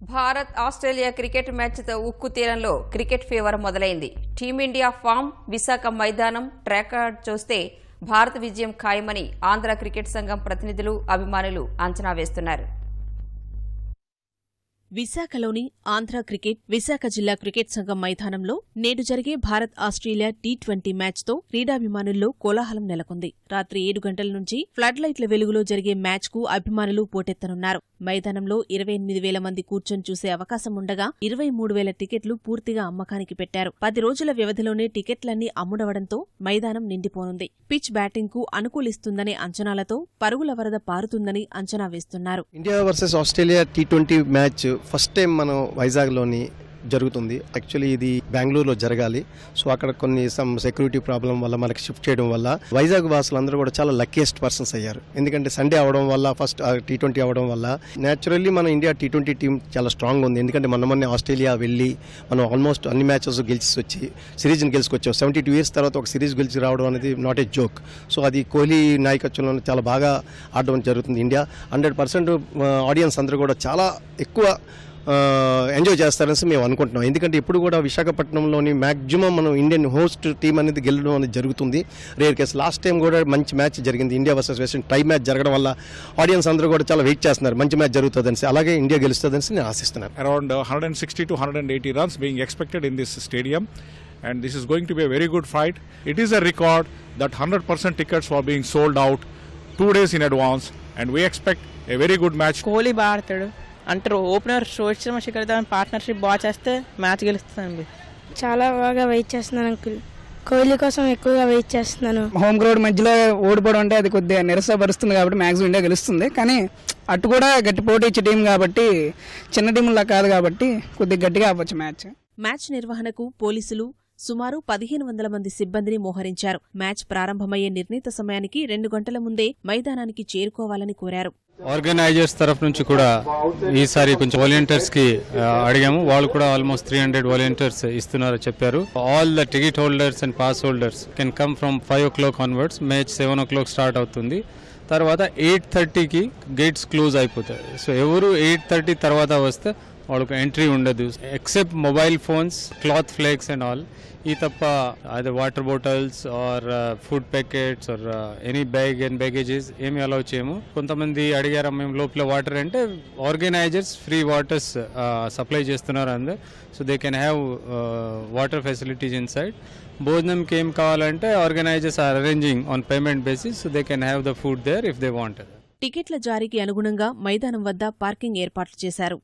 Bharat Australia cricket మ్యాచ్తో ఉక్కు తీరంలో cricket fever మొదలైంది. టీమిండియా ఫామ్, విశాఖ మైదానం, ట్రాక్ చూస్తే భారత విజయం ఖాయమని ఆంధ్ర క్రికెట్ సంఘం ప్రతినిధులు, అభిమానులు అంచనా వేస్తున్నారు. విశాఖలోని ఆంధ్ర క్రికెట్ విశాఖ జిల్లా క్రికెట్ సంఘం మైదానంలో నేడు జరిగే భారత్ ఆస్ట్రేలియా టీ20 మ్యాచ్తో క్రీడాభిమానుల్లో కోలాహలం నెలకొంది. రాత్రి 7 గంటల నుంచి ఫ్లడ్ లైట్ల వెలుగులో జరిగే మ్యాచ్కు అభిమానులు పోటెత్తనున్నారు. మైదానంలో 28,000 మంది కూర్చొని చూసే అవకాశం ఉండగా 23,000 టికెట్లు పూర్తిగా అమ్మకానికి పెట్టారు. 10 రోజుల వ్యవధిలోనే టికెట్లన్నీ అమ్ముడవడంతో మైదానం నిండిపోనుంది. పిచ్ బ్యాటింగ్కు అనుకూలిస్తుందనే అంచనాలతో పరుగుల వరద పారుతుందని అంచనా వేస్తున్నారు. India versus Australia T20 match first time మనం వైజాగ్లోని జరుగుతుంది. యాక్చువల్లీ ఇది బెంగళూరులో జరగాలి. సో అక్కడ కొన్ని సెక్యూరిటీ ప్రాబ్లం వల్ల మనకి షిఫ్ట్ చేయడం వల్ల వైజాగ్ వాసులందరూ కూడా చాలా లక్కీయెస్ట్ పర్సన్స్ అయ్యారు. ఎందుకంటే సండే అవడం వల్ల, ఫస్ట్ టీ20 అవడం వల్ల న్యాచురల్లీ మన ఇండియా టీ20 టీం చాలా స్ట్రాంగ్ ఉంది. ఎందుకంటే మొన్న ఆస్ట్రేలియా వెళ్ళి మనం ఆల్మోస్ట్ అన్ని మ్యాచెస్ గెలిచి వచ్చి సిరీస్ని గెలుచుకొచ్చాం. 72 years తర్వాత ఒక సిరీస్ గెలిచి రావడం అనేది నాట్ ఏ జోక్. సో అది కోహ్లీ నాయకత్వంలో చాలా బాగా ఆడడం జరుగుతుంది. ఇండియా 100% ఆడియన్స్ అందరూ కూడా చాలా ఎక్కువ ఎంజాయ్ చేస్తారని మేము అనుకుంటున్నాం. ఎందుకంటే ఇప్పుడు కూడా విశాఖపట్నంలోని మ్యాక్సిమం మనం ఇండియన్ హోస్ట్ టీం అనేది గెలవడం అనేది జరుగుతుంది. రేర్ కేసు లాస్ట్ టైం కూడా మంచి మ్యాచ్ జరిగింది. ఇండియా వర్సెస్ వెస్ట్ ఇండీస్ టై మ్యాచ్ జరగడం వల్ల ఆడియన్స్ అందరూ కూడా చాలా వెయిట్ చేస్తున్నారు. మంచి మ్యాచ్ జరుగుతుందని, అలాగే ఇండియా గెలుస్తుందని నేను ఆశిస్తున్నాను. Around 160 to 180 runs being expected in this stadium, and this is going to be a very good fight. It is a record that 100% tickets were being sold out 2 days in advance, and we expect a very good match. Kohli బాడతాడు అంటారు. Opener Rohit Sharma, Shikhar Dhawan partnership బాగా చేస్తే match గెలుస్తుంది. చాలా బాగా wait చేస్తున్నాను uncle. Kohli కోసం ఎక్కువగా వెయిట్ చేస్తున్నాను. హోమ్ గ్రౌండ్ మధ్యలో ఓడిపోవడం అంటే అది కొద్దిగా నిరసపరుస్తుంది కాబట్టి మ్యాక్సిమం ఇండియా గెలుస్తుంది. కానీ అటు కూడా గట్టి పోటీ ఇచ్చే టీం కాబట్టి, చిన్న టీంలా కాదు కాబట్టి కొద్దిగా గట్టిగా అవ్వచ్చు మ్యాచ్. మ్యాచ్ నిర్వహణకు పోలీసులు సుమారు 1,500 మంది సిబ్బందిని మోహరించారు. మ్యాచ్ ప్రారంభమయ్యే నిర్ణీత సమయానికి 2 గంటల ముందే మైదానానికి చేరుకోవాలని కోరారు. ఆర్గనైజర్స్ తరఫు నుంచి కూడా ఈసారి కొంచెం వాలంటీర్స్ కి అడిగాము. వాళ్ళు కూడా ఆల్మోస్ట్ 300 వాలంటీర్స్ ఇస్తున్నారు చెప్పారు. All the ticket holders and pass holders can come from 5 o'clock onwards. Match 7 o'clock start అవుతుంది. తర్వాత 8:30కి గేట్స్ క్లోజ్ అయిపోతాయి. సో ఎవరు 8:30 తర్వాత వస్తే వాళ్ళకు ఎంట్రీ ఉండదు. Except mobile phones, cloth flex and all. ఈ తప్ప అదే water bottles or food packets or any bag and baggages ఏమి అలౌ చేయము. కొంతమంది అడిగారా మేము లోపల వాటర్ అంటే, ఆర్గనైజర్స్ ఫ్రీ వాటర్స్ సప్లై చేస్తున్నారు అందరు. So they can have water facilities inside. భోజనంకి ఏం కావాలంటే organizers are arranging on payment basis. So they can have the food there if they want. టికెట్ల జారీకి అనుగుణంగా మైదానం వద్ద పార్కింగ్ ఏర్పాట్లు చేశారు.